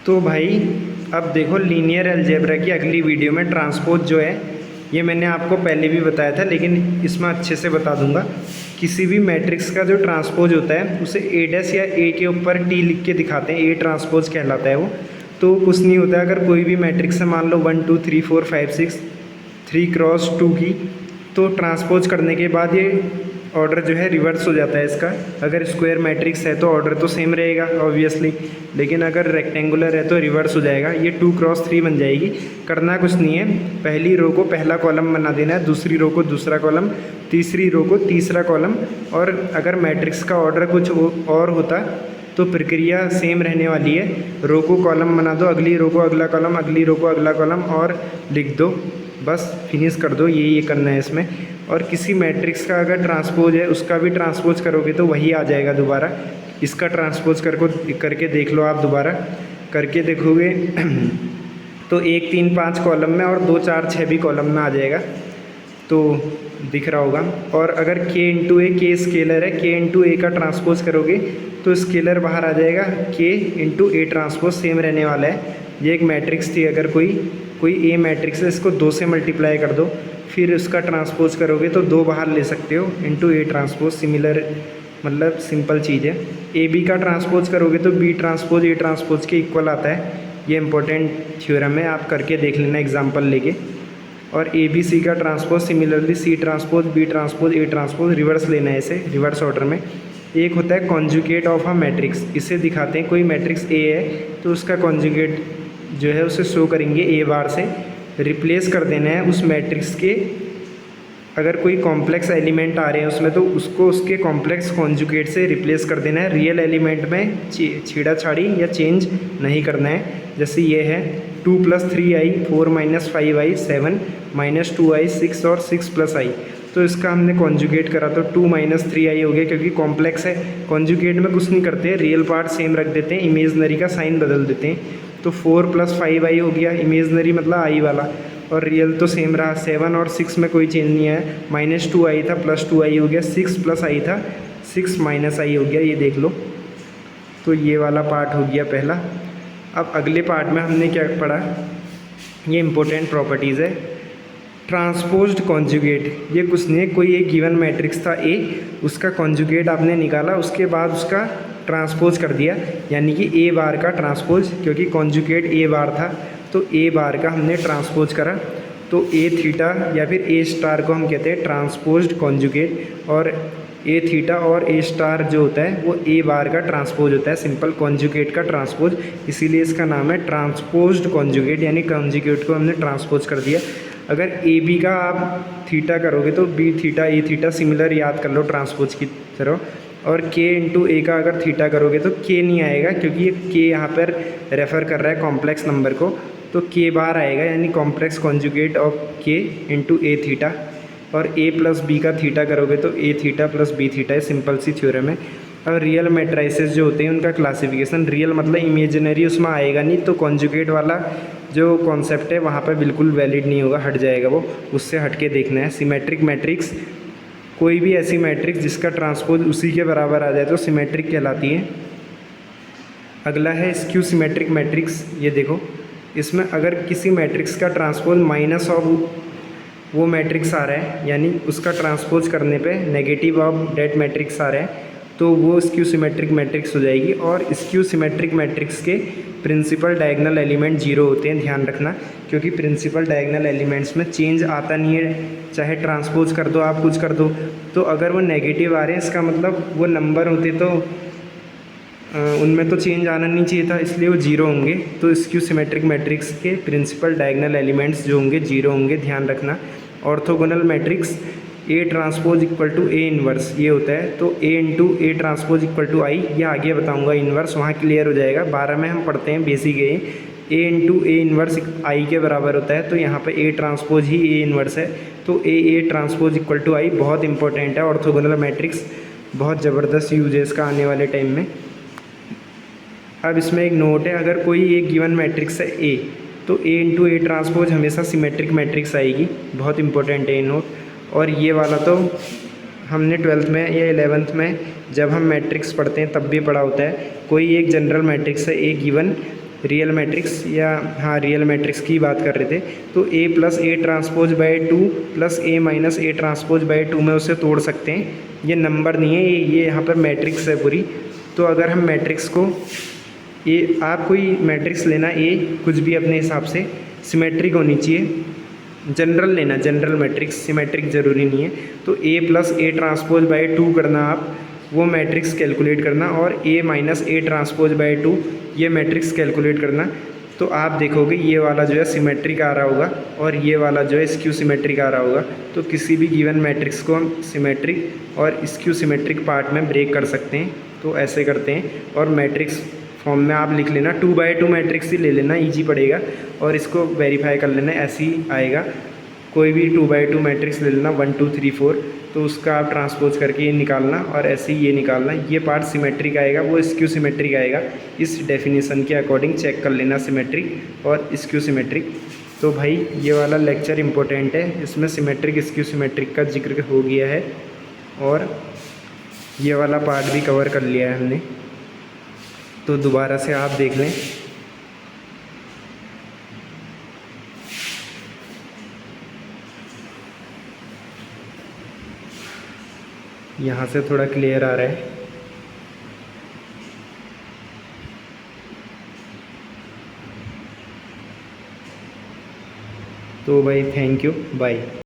तो भाई अब देखो लीनियर अलजेब्रा की अगली वीडियो में ट्रांसपोज जो है ये मैंने आपको पहले भी बताया था, लेकिन इसमें अच्छे से बता दूंगा। किसी भी मैट्रिक्स का जो ट्रांसपोज होता है उसे ए डैश या ए के ऊपर टी लिख के दिखाते हैं, ए ट्रांसपोज कहलाता है वो। तो कुछ नहीं होता है, अगर कोई भी मैट्रिक्स है मान लो 1 2 3 4 5 6 3x2 की, तो ट्रांसपोज करने के बाद ये ऑर्डर जो है रिवर्स हो जाता है इसका। अगर स्क्वायर मैट्रिक्स है तो ऑर्डर तो सेम रहेगा ऑब्वियसली, लेकिन अगर रेक्टेंगुलर है तो रिवर्स हो जाएगा। ये 2x3 बन जाएगी। करना कुछ नहीं है, पहली रो को पहला कॉलम बना देना है, दूसरी रो को दूसरा कॉलम, तीसरी रो को तीसरा कॉलम। और अगर मैट्रिक्स का ऑर्डर कुछ और होता तो प्रक्रिया सेम रहने वाली है। रो को कॉलम बना दो, अगली रो को अगला कॉलम, अगली रो को अगला कॉलम और लिख दो, बस फिनिश कर दो। ये करना है इसमें। और किसी मैट्रिक्स का अगर ट्रांसपोज है उसका भी ट्रांसपोज करोगे तो वही आ जाएगा दोबारा। इसका ट्रांसपोज करके देख लो, आप दोबारा करके देखोगे तो 1 3 5 कॉलम में और 2 4 6 भी कॉलम में आ जाएगा, तो दिख रहा होगा। और अगर k इंटू ए, के स्केलर है, k इंटू ए का ट्रांसपोज करोगे तो स्केलर बाहर आ जाएगा, k into A transpose same रहने वाला है। ये एक मैट्रिक्स थी, अगर कोई ए मैट्रिक्स है, इसको 2 से मल्टीप्लाई कर दो, फिर उसका ट्रांसपोज करोगे तो 2 बाहर ले सकते हो, इंटू ए ट्रांसपोज। सिमिलर मतलब सिंपल चीज़ है। ए बी का ट्रांसपोज करोगे तो बी ट्रांसपोज ए ट्रांसपोज के इक्वल आता है। ये इंपॉर्टेंट थ्योरम है, आप करके देख लेना एग्जाम्पल लेके। और ए बी सी का transpose similarly C transpose B transpose A transpose, reverse लेना है इसे, रिवर्स ऑर्डर में। एक होता है कॉन्जुगेट ऑफ अ मैट्रिक्स, इसे दिखाते हैं। कोई मैट्रिक्स ए है तो उसका कॉन्जुगेट जो है उसे शो करेंगे ए बार से। रिप्लेस कर देना है उस मैट्रिक्स के, अगर कोई कॉम्प्लेक्स एलिमेंट आ रहे हैं उसमें तो उसको उसके कॉम्प्लेक्स कॉन्जुगेट से रिप्लेस कर देना है। रियल एलिमेंट में छेड़ा छाड़ी या चेंज नहीं करना है। जैसे ये है 2 + 3i 4 - 5i 7 - 2i 6 और 6 + i, तो इसका हमने कॉन्जुगेट करा तो 2 - 3i हो गया, क्योंकि कॉम्प्लेक्स है। कॉन्जुगेट में कुछ नहीं करते, रियल पार्ट सेम रख देते हैं, इमेजनरी का साइन बदल देते हैं। तो 4 + 5i हो गया, इमेजनरी मतलब आई वाला, और रियल तो सेम रहा। 7 और 6 में कोई चेंज नहीं है, -2i था +2i हो गया, 6 + i था 6 - i हो गया, ये देख लो। तो ये वाला पार्ट हो गया पहला। अब अगले पार्ट में हमने क्या पढ़ा, ये इंपॉर्टेंट प्रॉपर्टीज़ है। ट्रांसपोज्ड कॉन्जुगेट, ये कुछ नहीं है, कोई एक गिवन मैट्रिक्स था ए, उसका कॉन्जुगेट आपने निकाला, उसके बाद उसका ट्रांसपोज कर दिया, यानी कि ए बार का ट्रांसपोज, क्योंकि कॉन्जुगेट ए बार था तो ए बार का हमने ट्रांसपोज करा। तो ए थीटा या फिर ए स्टार को हम कहते हैं ट्रांसपोज्ड कॉन्जुगेट, और ए थीटा और ए स्टार जो होता है वो ए बार का ट्रांसपोज होता है, सिंपल कॉन्जुगेट का ट्रांसपोज, इसीलिए इसका नाम है ट्रांसपोज्ड कॉन्जुगेट, यानी कॉन्जुगेट को हमने ट्रांसपोज कर दिया। अगर ए बी का आप थीटा करोगे तो बी थीटा ए थीटा सिमिलर याद कर लो ट्रांसपोज की तरह। और के इंटू ए का अगर थीटा करोगे तो के नहीं आएगा, क्योंकि ये के यहाँ पर रेफ़र कर रहा है कॉम्प्लेक्स नंबर को, तो के बार आएगा, यानी कॉम्प्लेक्स कॉन्जुगेट ऑफ के इंटू ए थीटा। और ए प्लस बी का थीटा करोगे तो ए थीटा प्लस बी थीटा है, सिंपल सी थ्योरम है। और रियल मैट्राइसेस जो होते हैं उनका क्लासिफिकेशन, रियल मतलब इमेजिनरी उसमें आएगा नहीं, तो कॉन्जुगेट वाला जो कॉन्सेप्ट है वहाँ पर बिल्कुल वैलिड नहीं होगा, हट जाएगा वो, उससे हट के देखना है। सिमेट्रिक मैट्रिक्स, कोई भी ऐसी मैट्रिक्स जिसका ट्रांसपोज उसी के बराबर आ जाए तो सिमेट्रिक कहलाती है। अगला है स्क्यू सिमेट्रिक मैट्रिक्स, ये देखो, इसमें अगर किसी मैट्रिक्स का ट्रांसपोज माइनस ऑफ वो मैट्रिक्स आ रहा है, यानी उसका ट्रांसपोज करने पे नेगेटिव ऑफ डेट मैट्रिक्स आ रहा है, तो वो स्क्यू सिमेट्रिक मैट्रिक्स हो जाएगी। और स्क्यू सिमेट्रिक मैट्रिक्स के प्रिंसिपल डायगोनल एलिमेंट 0 होते हैं, ध्यान रखना, क्योंकि प्रिंसिपल डायगोनल एलिमेंट्स में चेंज आता नहीं है, चाहे ट्रांसपोज कर दो आप, कुछ कर दो। तो अगर वो नेगेटिव आ रहे हैं इसका मतलब वो नंबर होते तो उनमें तो चेंज आना नहीं चाहिए था, इसलिए वो 0 होंगे। तो स्क्यू सिमेट्रिक मैट्रिक्स के प्रिंसिपल डायगोनल एलिमेंट्स जो होंगे 0 होंगे, ध्यान रखना। Orthogonal matrix A transpose equal to A inverse, ये होता है, तो A into A transpose equal to I, ये आगे बताऊंगा इन्वर्स, वहाँ क्लियर हो जाएगा। 12 में हम पढ़ते हैं basic A into A inverse आई के बराबर होता है, तो यहाँ पे A transpose he A inverse है, तो ए ट्रांसपोज इक्वल टू आई बहुत इंपॉर्टेंट है। ऑर्थोगोनल मैट्रिक्स बहुत ज़बरदस्त यूज है इसका आने वाले टाइम में। अब इसमें एक नोट है, अगर कोई एक गिवन मैट्रिक्स है ए, तो ए इंटू ए ट्रांसपोज हमेशा सिमेट्रिक मैट्रिक्स आएगी, बहुत इंपॉर्टेंट है ये नोट। और ये वाला तो हमने 12th में या 11th में जब हम मैट्रिक्स पढ़ते हैं तब भी पढ़ा होता है। कोई एक जनरल मैट्रिक्स है ए गिवन, रियल मैट्रिक्स या हाँ रियल मैट्रिक्स की बात कर रहे थे, तो A plus A transpose by two plus A minus A transpose by two में उसे तोड़ सकते हैं। ये नंबर नहीं है, ये यहाँ पर मैट्रिक्स है पूरी। तो अगर हम मैट्रिक्स को ये आप कोई मैट्रिक्स लेना ए कुछ भी अपने हिसाब से सिमेट्रिक होनी चाहिए, जनरल लेना, जनरल मैट्रिक्स, सिमेट्रिक ज़रूरी नहीं है। तो A plus A transpose by two करना आप, वो मैट्रिक्स कैलकुलेट करना, और A minus A transpose by two ये मैट्रिक्स कैलकुलेट करना। तो आप देखोगे ये वाला जो है सिमेट्रिक आ रहा होगा और ये वाला जो है स्क्यू सिमेट्रिक आ रहा होगा। तो किसी भी गिवन मैट्रिक्स को हम सिमेट्रिक और स्क्यू सिमेट्रिक पार्ट में ब्रेक कर सकते हैं। तो ऐसे करते हैं, और मैट्रिक्स फॉर्म में आप लिख लेना, 2x2 मैट्रिक्स ही ले लेना, ईजी पड़ेगा, और इसको वेरीफाई कर लेना, ऐसे ही आएगा। कोई भी 2x2 मैट्रिक्स ले लेना 1 2 3 4, तो उसका आप ट्रांसपोज करके ये निकालना और ऐसे ही ये निकालना। ये पार्ट सिमेट्रिक आएगा, वो स्क्यू सिमेट्रिक आएगा। इस डेफिनेशन के अकॉर्डिंग चेक कर लेना सिमेट्रिक और स्क्यू सिमेट्रिक। तो भाई ये वाला लेक्चर इंपॉर्टेंट है, इसमें सिमेट्रिक स्क्यू सिमेट्रिक का जिक्र हो गया है, और ये वाला पार्ट भी कवर कर लिया है हमने। तो दोबारा से आप देख लें। यहाँ से थोड़ा क्लियर आ रहा है। तो भाई थैंक यू, बाय।